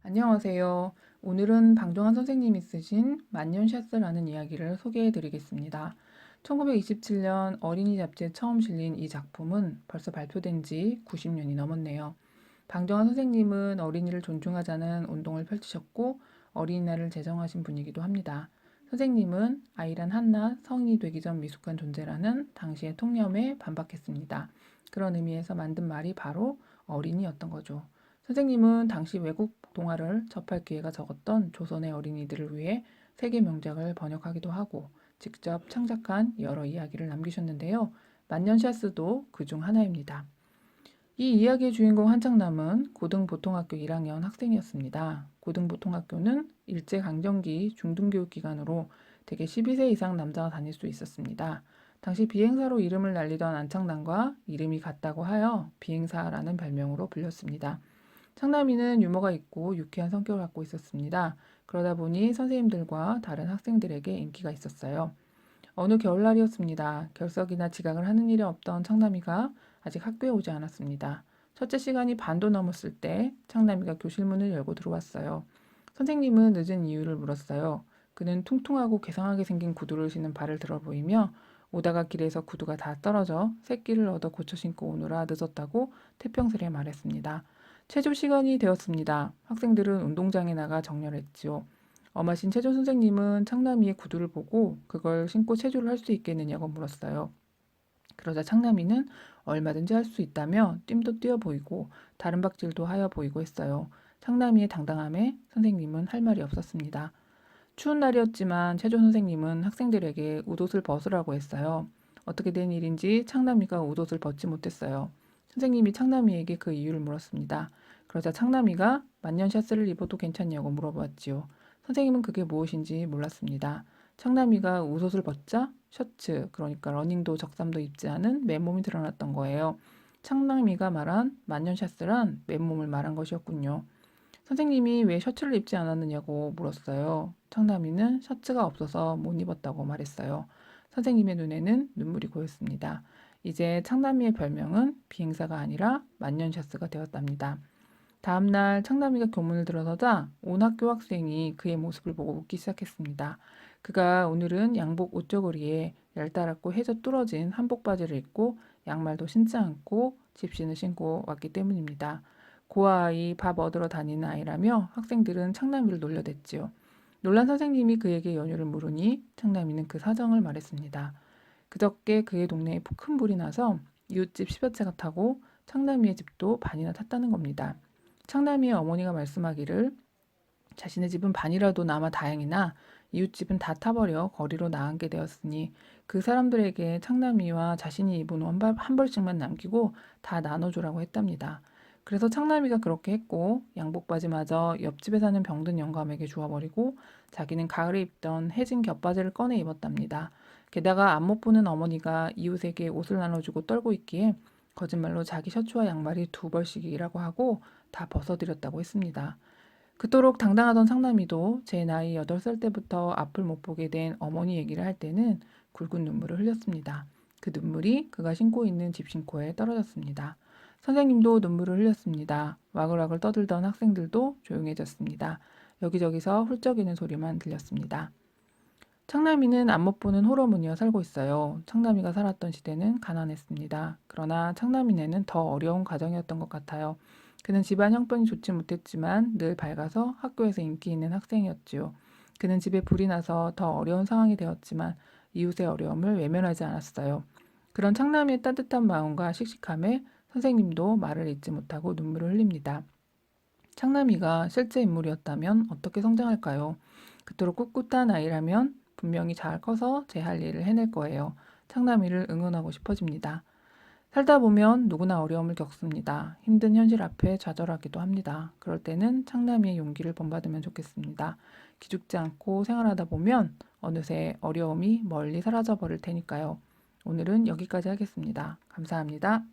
안녕하세요. 오늘은 방정환 선생님이 쓰신 만년샤스라는 이야기를 소개해 드리겠습니다. 1927년 어린이 잡지에 처음 실린 이 작품은 벌써 발표된 지 90년이 넘었네요. 방정환 선생님은 어린이를 존중하자는 운동을 펼치셨고 어린이날을 제정하신 분이기도 합니다. 선생님은 아이란 한낱 성인이 되기 전 미숙한 존재라는 당시의 통념에 반박했습니다. 그런 의미에서 만든 말이 바로 어린이였던 거죠. 선생님은 당시 외국 동화를 접할 기회가 적었던 조선의 어린이들을 위해 세계 명작을 번역하기도 하고 직접 창작한 여러 이야기를 남기셨는데요. 만년샤스도 그중 하나입니다. 이 이야기의 주인공 한창남은 고등보통학교 1학년 학생이었습니다. 고등보통학교는 일제강점기 중등교육 기관으로 대개 12세 이상 남자가 다닐 수 있었습니다. 당시 비행사로 이름을 날리던 안창남과 이름이 같다고 하여 비행사라는 별명으로 불렸습니다. 창남이는 유머가 있고 유쾌한 성격을 갖고 있었습니다. 그러다 보니 선생님들과 다른 학생들에게 인기가 있었어요. 어느 겨울날이었습니다. 결석이나 지각을 하는 일이 없던 창남이가 아직 학교에 오지 않았습니다. 첫째 시간이 반도 넘었을 때 창남이가 교실 문을 열고 들어왔어요. 선생님은 늦은 이유를 물었어요. 그는 퉁퉁하고 괴상하게 생긴 구두를 신은 발을 들어 보이며 오다가 길에서 구두가 다 떨어져 새끼를 얻어 고쳐 신고 오느라 늦었다고 태평스레 말했습니다. 체조 시간이 되었습니다. 학생들은 운동장에 나가 정렬했지요. 엄하신 체조 선생님은 창남이의 구두를 보고 그걸 신고 체조를 할 수 있겠느냐고 물었어요. 그러자 창남이는 얼마든지 할 수 있다며 뜀도 뛰어 보이고 다른 박질도 하여 보이고 했어요. 창남이의 당당함에 선생님은 할 말이 없었습니다. 추운 날이었지만 체조 선생님은 학생들에게 웃옷을 벗으라고 했어요. 어떻게 된 일인지 창남이가 웃옷을 벗지 못했어요. 선생님이 창남이에게 그 이유를 물었습니다. 그러자 창남이가 만년샤스를 입어도 괜찮냐고 물어보았지요. 선생님은 그게 무엇인지 몰랐습니다. 창남이가 웃옷을 벗자 셔츠, 그러니까 러닝도 적삼도 입지 않은 맨몸이 드러났던 거예요. 창남이가 말한 만년샤스란 맨몸을 말한 것이었군요. 선생님이 왜 셔츠를 입지 않았느냐고 물었어요. 창남이는 셔츠가 없어서 못 입었다고 말했어요. 선생님의 눈에는 눈물이 고였습니다. 이제 창남이의 별명은 비행사가 아니라 만년샤스가 되었답니다. 다음날 창남이가 교문을 들어서자 온 학교 학생이 그의 모습을 보고 웃기 시작했습니다. 그가 오늘은 양복 옷저고리에 얇다랗고 해져 뚫어진 한복 바지를 입고 양말도 신지 않고 집신을 신고 왔기 때문입니다. 고아아이 밥 얻으러 다니는 아이라며 학생들은 창남이를 놀려댔지요. 놀란 선생님이 그에게 연유를 물으니 창남이는 그 사정을 말했습니다. 그저께 그의 동네에 큰 불이 나서 이웃집 10여 채가 타고 창남이의 집도 반이나 탔다는 겁니다. 창남이의 어머니가 말씀하기를 자신의 집은 반이라도 남아 다행이나 이웃집은 다 타버려 거리로 나앉게 되었으니 그 사람들에게 창남이와 자신이 입은 옷 한 벌씩만 남기고 다 나눠주라고 했답니다. 그래서 창남이가 그렇게 했고 양복바지마저 옆집에 사는 병든 영감에게 주어버리고 자기는 가을에 입던 해진 겹바지를 꺼내 입었답니다. 게다가 안 못 보는 어머니가 이웃에게 옷을 나눠주고 떨고 있기에 거짓말로 자기 셔츠와 양말이 2벌씩이라고 하고 다 벗어드렸다고 했습니다. 그토록 당당하던 상남이도 제 나이 8살 때부터 앞을 못 보게 된 어머니 얘기를 할 때는 굵은 눈물을 흘렸습니다. 그 눈물이 그가 신고 있는 집신코에 떨어졌습니다. 선생님도 눈물을 흘렸습니다. 와글와글 떠들던 학생들도 조용해졌습니다. 여기저기서 훌쩍이는 소리만 들렸습니다. 창남이는 안 못 보는 홀어머니와 살고 있어요. 창남이가 살았던 시대는 가난했습니다. 그러나 창남이네는 더 어려운 가정이었던 것 같아요. 그는 집안 형편이 좋지 못했지만 늘 밝아서 학교에서 인기 있는 학생이었지요. 그는 집에 불이 나서 더 어려운 상황이 되었지만 이웃의 어려움을 외면하지 않았어요. 그런 창남이의 따뜻한 마음과 씩씩함에 선생님도 말을 잇지 못하고 눈물을 흘립니다. 창남이가 실제 인물이었다면 어떻게 성장할까요? 그토록 꿋꿋한 아이라면 분명히 잘 커서 제 할 일을 해낼 거예요. 창남이를 응원하고 싶어집니다. 살다 보면 누구나 어려움을 겪습니다. 힘든 현실 앞에 좌절하기도 합니다. 그럴 때는 창남이의 용기를 본받으면 좋겠습니다. 기죽지 않고 생활하다 보면 어느새 어려움이 멀리 사라져 버릴 테니까요. 오늘은 여기까지 하겠습니다. 감사합니다.